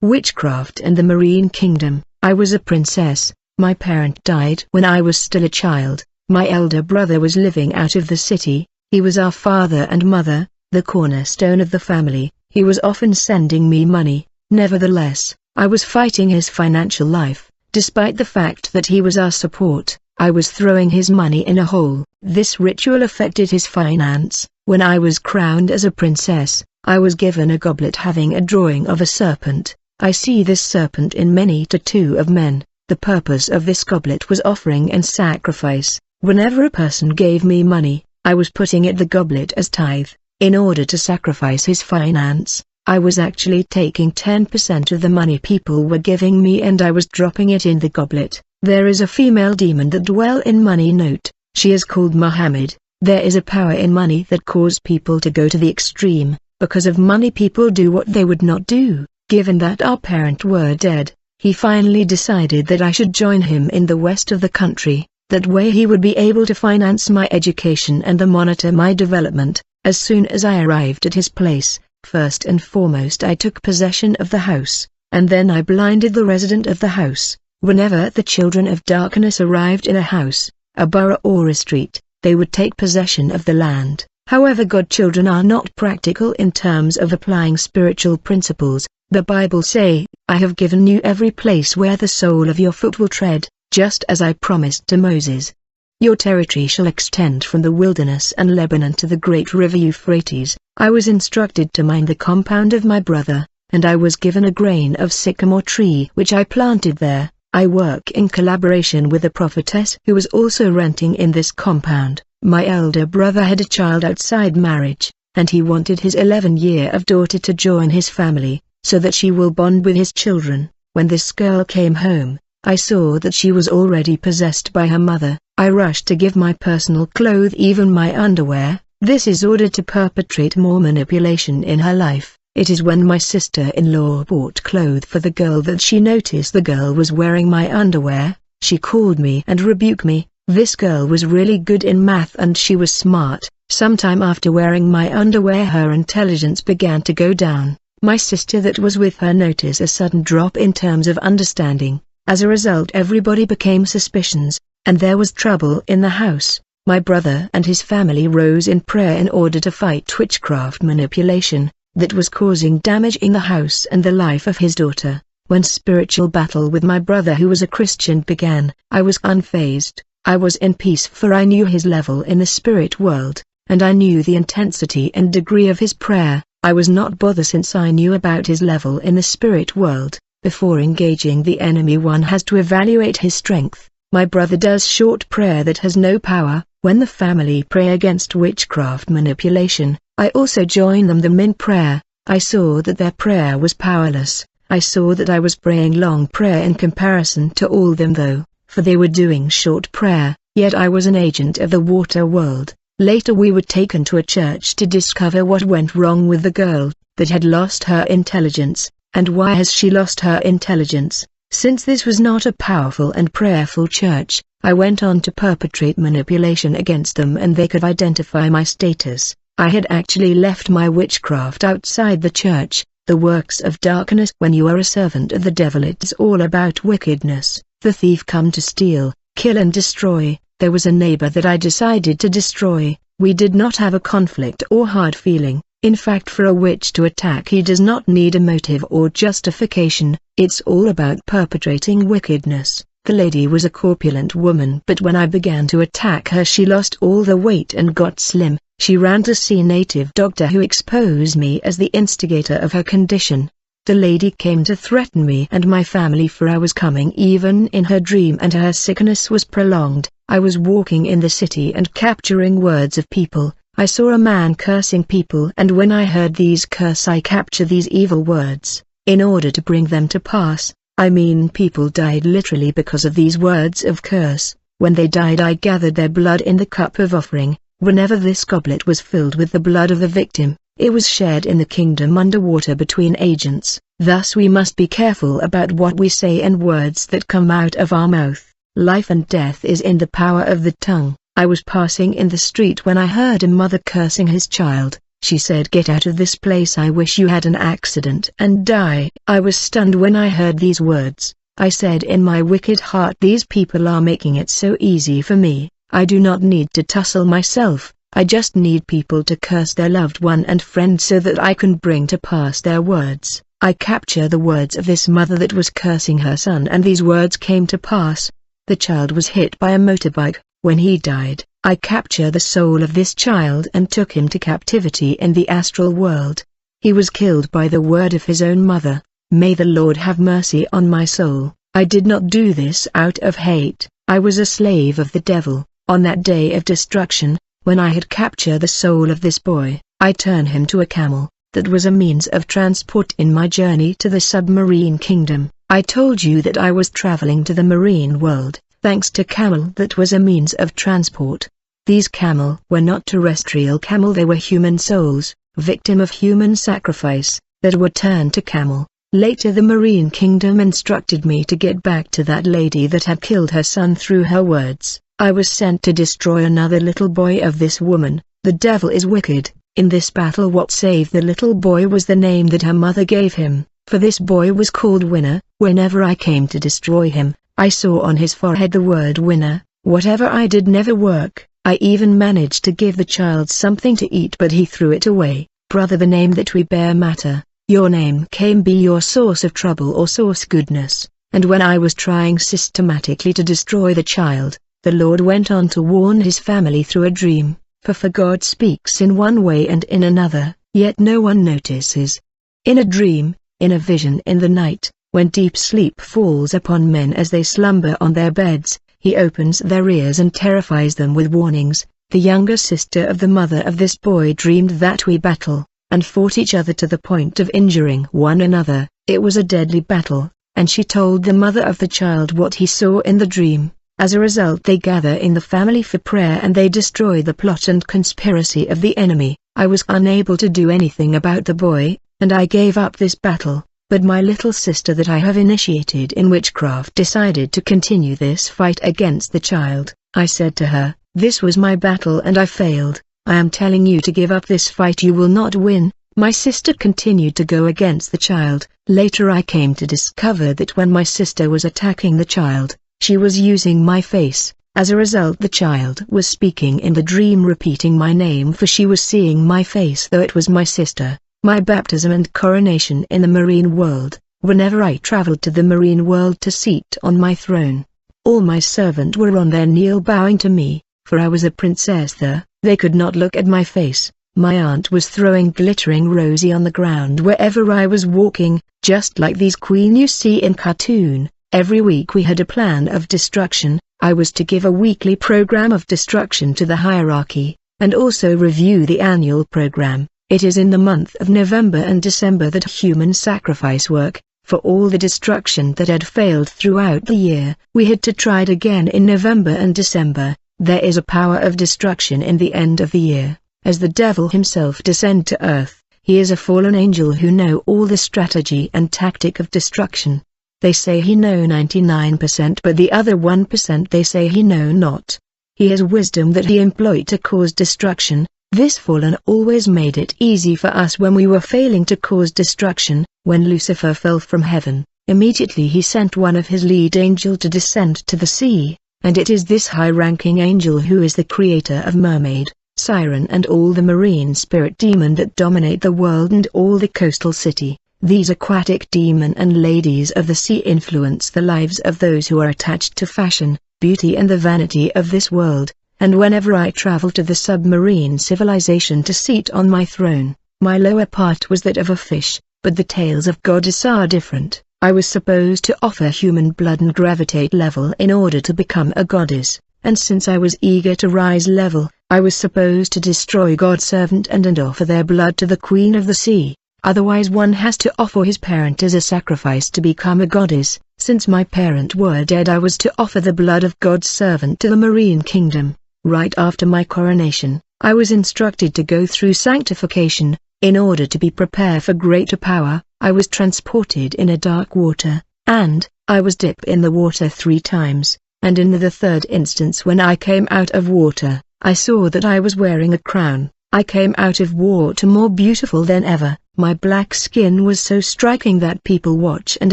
Witchcraft and the Marine Kingdom. I was a princess. My parent died when I was still a child. My elder brother was living out of the city. He was our father and mother, the cornerstone of the family. He was often sending me money. Nevertheless, I was fighting his financial life. Despite the fact that he was our support, I was throwing his money in a hole. This ritual affected his finance. When I was crowned as a princess, I was given a goblet having a drawing of a serpent. I see this serpent in many tattoos of men. The purpose of this goblet was offering and sacrifice. Whenever a person gave me money, I was putting it the goblet as tithe. In order to sacrifice his finance, I was actually taking 10% of the money people were giving me and I was dropping it in the goblet. There is a female demon that dwell in money. Note, she is called Muhammad. There is a power in money that cause people to go to the extreme. Because of money people do what they would not do. Given that our parent were dead, he finally decided that I should join him in the west of the country. That way he would be able to finance my education and monitor my development. As soon as I arrived at his place, first and foremost I took possession of the house, and then I blinded the resident of the house. Whenever the children of darkness arrived in a house, a borough or a street, they would take possession of the land. However, godchildren are not practical in terms of applying spiritual principles. The Bible say, "I have given you every place where the sole of your foot will tread, just as I promised to Moses. Your territory shall extend from the wilderness and Lebanon to the great river Euphrates." I was instructed to mine the compound of my brother, and I was given a grain of sycamore tree which I planted there. I work in collaboration with a prophetess who was also renting in this compound. My elder brother had a child outside marriage, and he wanted his 11-year-old daughter to join his family, so that she will bond with his children. When this girl came home, I saw that she was already possessed by her mother. I rushed to give my personal clothes, even my underwear. This is ordered to perpetrate more manipulation in her life. It is when my sister-in-law bought clothes for the girl that she noticed the girl was wearing my underwear. She called me and rebuked me. This girl was really good in math and she was smart. Sometime after wearing my underwear, her intelligence began to go down. My sister that was with her noticed a sudden drop in terms of understanding. As a result, everybody became suspicious, and there was trouble in the house. My brother and his family rose in prayer in order to fight witchcraft manipulation that was causing damage in the house and the life of his daughter. When spiritual battle with my brother, who was a Christian, began, I was unfazed. I was in peace, for I knew his level in the spirit world, and I knew the intensity and degree of his prayer. I was not bothered since I knew about his level in the spirit world. Before engaging the enemy, one has to evaluate his strength. My brother does short prayer that has no power. When the family pray against witchcraft manipulation, I also join them in prayer. I saw that their prayer was powerless. I saw that I was praying long prayer in comparison to all them though, for they were doing short prayer, yet I was an agent of the water world. Later we were taken to a church to discover what went wrong with the girl, that had lost her intelligence. And why has she lost her intelligence? Since this was not a powerful and prayerful church, I went on to perpetrate manipulation against them, and they could identify my status. I had actually left my witchcraft outside the church. The works of darkness. When you are a servant of the devil, it's all about wickedness. The thief come to steal, kill and destroy. There was a neighbor that I decided to destroy. We did not have a conflict or hard feeling. In fact, for a witch to attack, he does not need a motive or justification. It's all about perpetrating wickedness. The lady was a corpulent woman, but when I began to attack her, she lost all the weight and got slim. She ran to see a native doctor who exposed me as the instigator of her condition. The lady came to threaten me and my family, for I was coming even in her dream, and her sickness was prolonged. I was walking in the city and capturing words of people. I saw a man cursing people, and when I heard these curse, I capture these evil words, in order to bring them to pass. I mean, people died literally because of these words of curse. When they died, I gathered their blood in the cup of offering. Whenever this goblet was filled with the blood of the victim, it was shared in the kingdom underwater between agents. Thus we must be careful about what we say and words that come out of our mouth. Life and death is in the power of the tongue. I was passing in the street when I heard a mother cursing his child. She said, "Get out of this place, I wish you had an accident and die." I was stunned when I heard these words. I said in my wicked heart, these people are making it so easy for me. I do not need to tussle myself, I just need people to curse their loved one and friend so that I can bring to pass their words. I capture the words of this mother that was cursing her son, and these words came to pass. The child was hit by a motorbike. When he died, I capture the soul of this child and took him to captivity in the astral world. He was killed by the word of his own mother. May the Lord have mercy on my soul. I did not do this out of hate. I was a slave of the devil. On that day of destruction, when I had captured the soul of this boy, I turned him to a camel. That was a means of transport in my journey to the submarine kingdom. I told you that I was traveling to the marine world. Thanks to camel, that was a means of transport. These camel were not terrestrial camel, they were human souls, victim of human sacrifice, that were turned to camel. Later the marine kingdom instructed me to get back to that lady that had killed her son through her words. I was sent to destroy another little boy of this woman. The devil is wicked. In this battle what saved the little boy was the name that her mother gave him, for this boy was called Winner. Whenever I came to destroy him, I saw on his forehead the word Winner. Whatever I did never worked. I even managed to give the child something to eat, but he threw it away. Brother, the name that we bear matter. Your name can be your source of trouble or source goodness. And when I was trying systematically to destroy the child, the Lord went on to warn his family through a dream. For God speaks in one way and in another, yet no one notices. In a dream, in a vision in the night, when deep sleep falls upon men as they slumber on their beds, he opens their ears and terrifies them with warnings. The younger sister of the mother of this boy dreamed that we battle, and fought each other to the point of injuring one another. It was a deadly battle, and she told the mother of the child what he saw in the dream. As a result, they gather in the family for prayer and they destroy the plot and conspiracy of the enemy. I was unable to do anything about the boy, and I gave up this battle, but my little sister that I have initiated in witchcraft decided to continue this fight against the child. I said to her, "This was my battle and I failed. I am telling you to give up this fight, you will not win." My sister continued to go against the child. Later I came to discover that when my sister was attacking the child, she was using my face. As a result, the child was speaking in the dream, repeating my name, for she was seeing my face though it was my sister. My baptism and coronation in the marine world. Whenever I traveled to the marine world to seat on my throne, all my servants were on their knee bowing to me, for I was a princess there. They could not look at my face. My aunt was throwing glittering rosy on the ground wherever I was walking, just like these queen you see in cartoon. Every week we had a plan of destruction. I was to give a weekly program of destruction to the hierarchy, and also review the annual program. It is in the month of November and December that human sacrifice work. For all the destruction that had failed throughout the year, we had to try it again in November and December. There is a power of destruction in the end of the year. As the devil himself descend to earth, he is a fallen angel who know all the strategy and tactic of destruction. They say he know 99%, but the other 1% they say he know not. He has wisdom that he employed to cause destruction. This fallen always made it easy for us when we were failing to cause destruction. When Lucifer fell from heaven, immediately he sent one of his lead angel to descend to the sea, and it is this high-ranking angel who is the creator of mermaid, siren and all the marine spirit demon that dominate the world and all the coastal city. These aquatic demon and ladies of the sea influence the lives of those who are attached to fashion, beauty and the vanity of this world, and whenever I travel to the submarine civilization to seat on my throne, my lower part was that of a fish, but the tales of goddess are different. I was supposed to offer human blood and gravitate level in order to become a goddess, and since I was eager to rise level, I was supposed to destroy God's servant and offer their blood to the Queen of the Sea. Otherwise one has to offer his parent as a sacrifice to become a goddess. Since my parent were dead, I was to offer the blood of God's servant to the marine kingdom. Right after my coronation, I was instructed to go through sanctification. In order to be prepared for greater power, I was transported in a dark water, and I was dipped in the water 3 times, and in the third instance when I came out of water, I saw that I was wearing a crown. I came out of water more beautiful than ever. My black skin was so striking that people watch and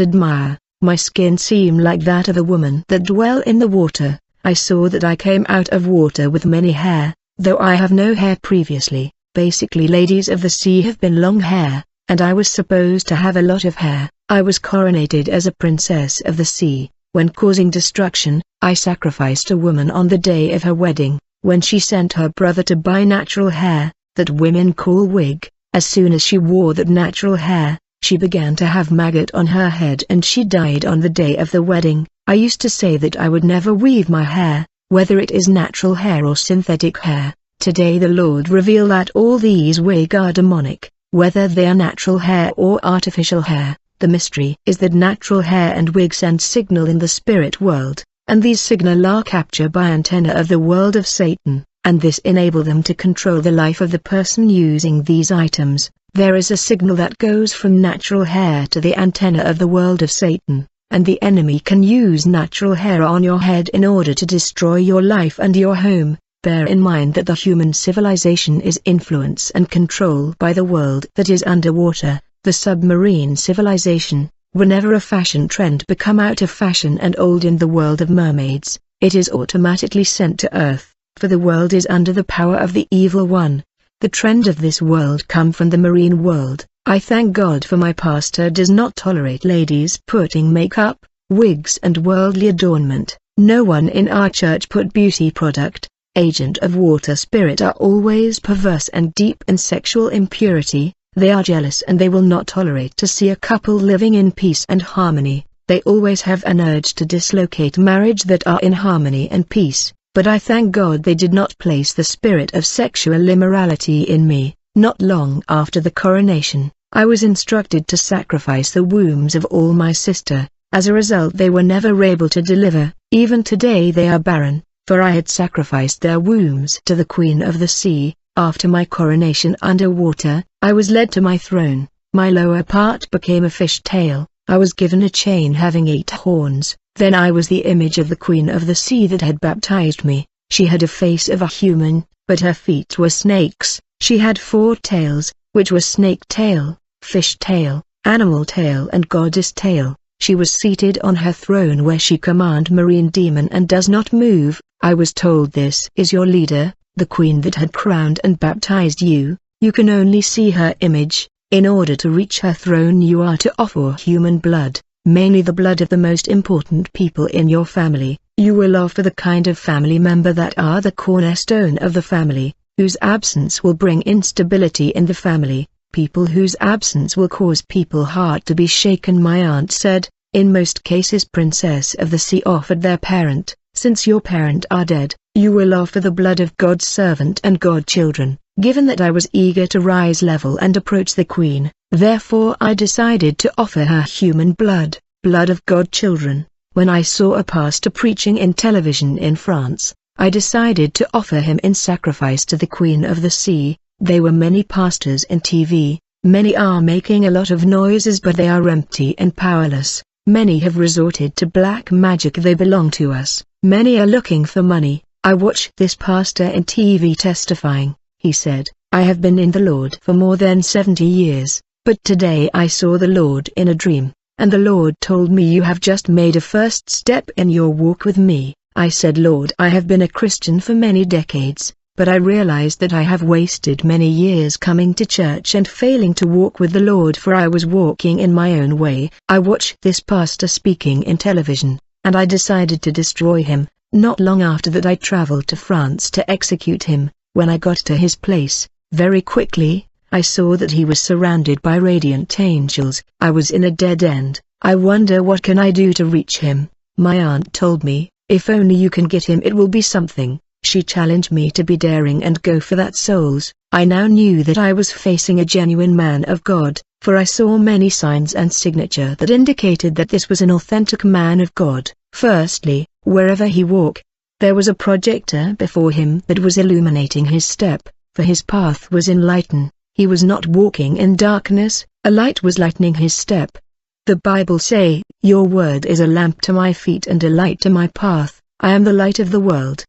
admire. My skin seemed like that of a woman that dwell in the water. I saw that I came out of water with many hair, though I have no hair previously. Basically, ladies of the sea have been long hair, and I was supposed to have a lot of hair. I was coronated as a princess of the sea. When causing destruction, I sacrificed a woman on the day of her wedding, when she sent her brother to buy natural hair, that women call wig. As soon as she wore that natural hair, she began to have maggot on her head and she died on the day of the wedding. I used to say that I would never weave my hair, whether it is natural hair or synthetic hair. Today the Lord revealed that all these wig are demonic, whether they are natural hair or artificial hair. The mystery is that natural hair and wig send signal in the spirit world, and these signal are captured by antenna of the world of Satan, and this enable them to control the life of the person using these items. There is a signal that goes from natural hair to the antenna of the world of Satan, and the enemy can use natural hair on your head in order to destroy your life and your home. Bear in mind that the human civilization is influenced and controlled by the world that is underwater. The submarine civilization. Whenever a fashion trend become out of fashion and old in the world of mermaids, it is automatically sent to Earth, for the world is under the power of the evil one. The trend of this world come from the marine world. I thank God for my pastor does not tolerate ladies putting makeup, wigs and worldly adornment. No one in our church put beauty product. Agent of water spirit are always perverse and deep in sexual impurity. They are jealous and they will not tolerate to see a couple living in peace and harmony. They always have an urge to dislocate marriage that are in harmony and peace, but I thank God they did not place the spirit of sexual immorality in me. Not long after the coronation, I was instructed to sacrifice the wombs of all my sister. As a result they were never able to deliver. Even today they are barren, for I had sacrificed their wombs to the Queen of the Sea. After my coronation underwater, I was led to my throne. My lower part became a fish tail. I was given a chain having 8 horns. Then I was the image of the Queen of the Sea that had baptized me. She had a face of a human, but her feet were snakes. She had 4 tails, which were snake tail, fish tail, animal tail and goddess tail. She was seated on her throne where she command marine demon and does not move. I was told this is your leader, the queen that had crowned and baptized you. You can only see her image. In order to reach her throne you are to offer human blood, mainly the blood of the most important people in your family. You will offer the kind of family member that are the cornerstone of the family, whose absence will bring instability in the family, people whose absence will cause people's heart to be shaken. My aunt said, in most cases Princess of the Sea offered their parent. Since your parent are dead, you will offer the blood of God's servant and godchildren. Given that I was eager to rise level and approach the Queen, therefore I decided to offer her human blood, blood of godchildren. When I saw a pastor preaching in television in France, I decided to offer him in sacrifice to the Queen of the Sea. There were many pastors in TV, many are making a lot of noises but they are empty and powerless. Many have resorted to black magic. They belong to us. Many are looking for money. I watched this pastor in TV testifying. He said, I have been in the Lord for more than 70 years, but today I saw the Lord in a dream, and the Lord told me you have just made a first step in your walk with me. I said, Lord, I have been a Christian for many decades, but I realized that I have wasted many years coming to church and failing to walk with the Lord, for I was walking in my own way. I watched this pastor speaking in television, and I decided to destroy him. Not long after that I traveled to France to execute him. When I got to his place, very quickly, I saw that he was surrounded by radiant angels. I was in a dead end. I wonder what can I do to reach him. My aunt told me, if only you can get him it will be something. She challenged me to be daring and go for that souls. I now knew that I was facing a genuine man of God, for I saw many signs and signature that indicated that this was an authentic man of God. Firstly, wherever he walked, there was a projector before him that was illuminating his step, for his path was enlightened. He was not walking in darkness, a light was lightening his step. The Bible say, your word is a lamp to my feet and a light to my path. I am the light of the world.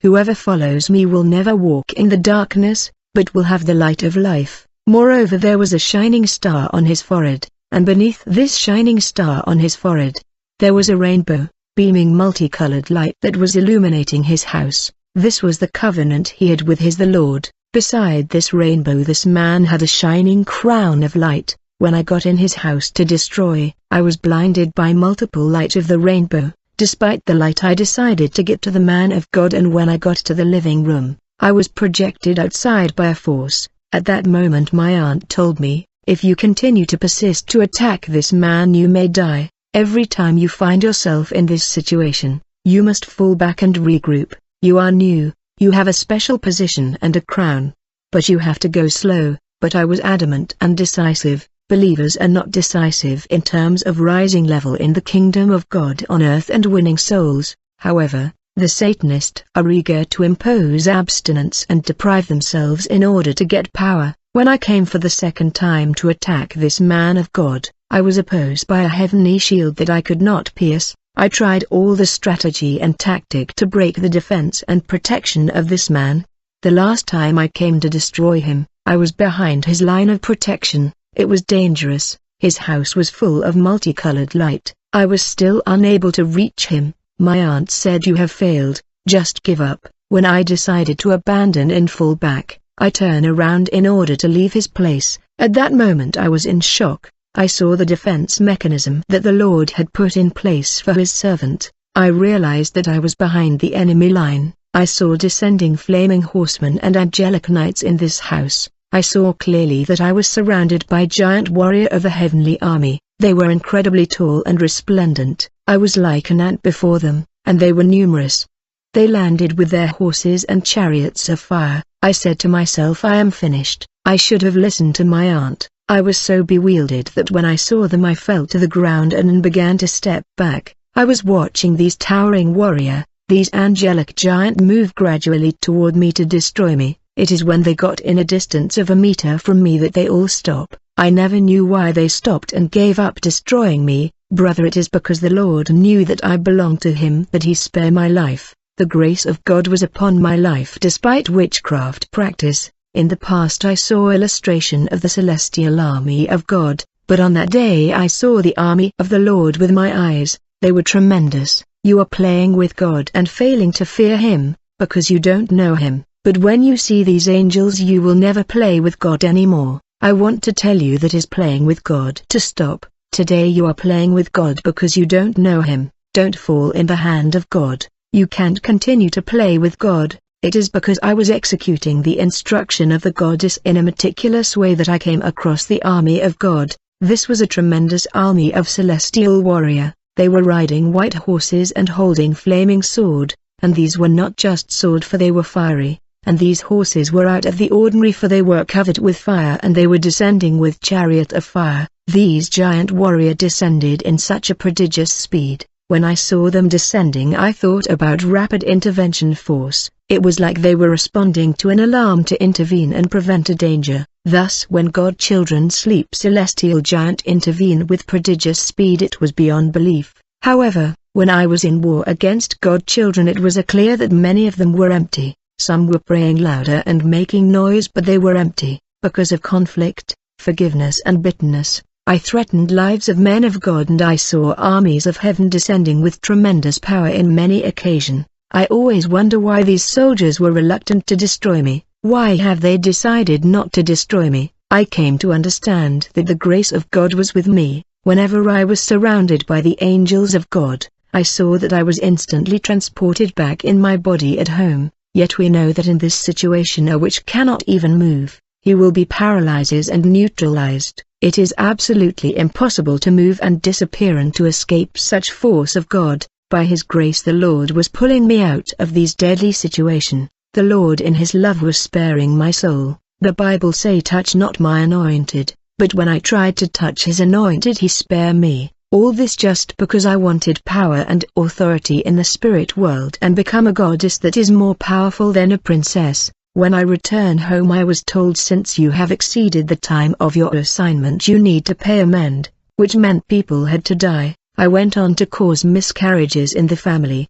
Whoever follows me will never walk in the darkness, but will have the light of life. Moreover, there was a shining star on his forehead, and beneath this shining star on his forehead, there was a rainbow, beaming multicolored light that was illuminating his house. This was the covenant he had with the Lord. Beside this rainbow, this man had a shining crown of light. When I got in his house to destroy, I was blinded by multiple light of the rainbow. Despite the light, I decided to get to the man of God, and when I got to the living room, I was projected outside by a force. At that moment my aunt told me, if you continue to persist to attack this man, you may die. Every time you find yourself in this situation, you must fall back and regroup. You are new, you have a special position and a crown, but you have to go slow. But I was adamant and decisive. Believers are not decisive in terms of rising level in the kingdom of God on earth and winning souls. However, the Satanists are eager to impose abstinence and deprive themselves in order to get power. When I came for the second time to attack this man of God, I was opposed by a heavenly shield that I could not pierce. I tried all the strategy and tactic to break the defense and protection of this man. The last time I came to destroy him, I was behind his line of protection. It was dangerous. His house was full of multicolored light. I was still unable to reach him. My aunt said, you have failed, just give up. When I decided to abandon and fall back, I turned around in order to leave his place. At that moment I was in shock. I saw the defense mechanism that the Lord had put in place for his servant. I realized that I was behind the enemy line. I saw descending flaming horsemen and angelic knights in this house. I saw clearly that I was surrounded by giant warrior of the heavenly army. They were incredibly tall and resplendent. I was like an ant before them, and they were numerous. They landed with their horses and chariots of fire. I said to myself, I am finished. I should have listened to my aunt. I was so bewildered that when I saw them I fell to the ground and began to step back. I was watching these towering warrior, these angelic giant move gradually toward me to destroy me. It is when they got in a distance of a meter from me that they all stop. I never knew why they stopped and gave up destroying me. Brother, it is because the Lord knew that I belonged to him that he spared my life. The grace of God was upon my life despite witchcraft practice. In the past I saw illustration of the celestial army of God, but on that day I saw the army of the Lord with my eyes. They were tremendous. You are playing with God and failing to fear him, because you don't know him. But when you see these angels, you will never play with God anymore. I want to tell you that is playing with God to stop. Today you are playing with God because you don't know him. Don't fall in the hand of God. You can't continue to play with God. It is because I was executing the instruction of the goddess in a meticulous way that I came across the army of God. This was a tremendous army of celestial warrior. They were riding white horses and holding flaming sword, and these were not just sword, for they were fiery. And these horses were out of the ordinary, for they were covered with fire, and they were descending with chariot of fire. These giant warrior descended in such a prodigious speed. When I saw them descending, I thought about rapid intervention force. It was like they were responding to an alarm to intervene and prevent a danger. Thus, when God children sleep, celestial giant intervene with prodigious speed. It was beyond belief. However, when I was in war against God children, it was clear that many of them were empty. Some were praying louder and making noise, but they were empty, because of conflict, forgiveness and bitterness. I threatened lives of men of God, and I saw armies of heaven descending with tremendous power in many occasions. I always wonder why these soldiers were reluctant to destroy me. Why have they decided not to destroy me? I came to understand that the grace of God was with me. Whenever I was surrounded by the angels of God, I saw that I was instantly transported back in my body at home. Yet we know that in this situation a witch cannot even move. He will be paralyzed and neutralized. It is absolutely impossible to move and disappear and to escape such force of God. By his grace the Lord was pulling me out of these deadly situations. The Lord in his love was sparing my soul. The Bible say, touch not my anointed, but when I tried to touch his anointed he spared me. All this just because I wanted power and authority in the spirit world and become a goddess that is more powerful than a princess. When I returned home I was told, since you have exceeded the time of your assignment you need to pay amend, which meant people had to die. I went on to cause miscarriages in the family.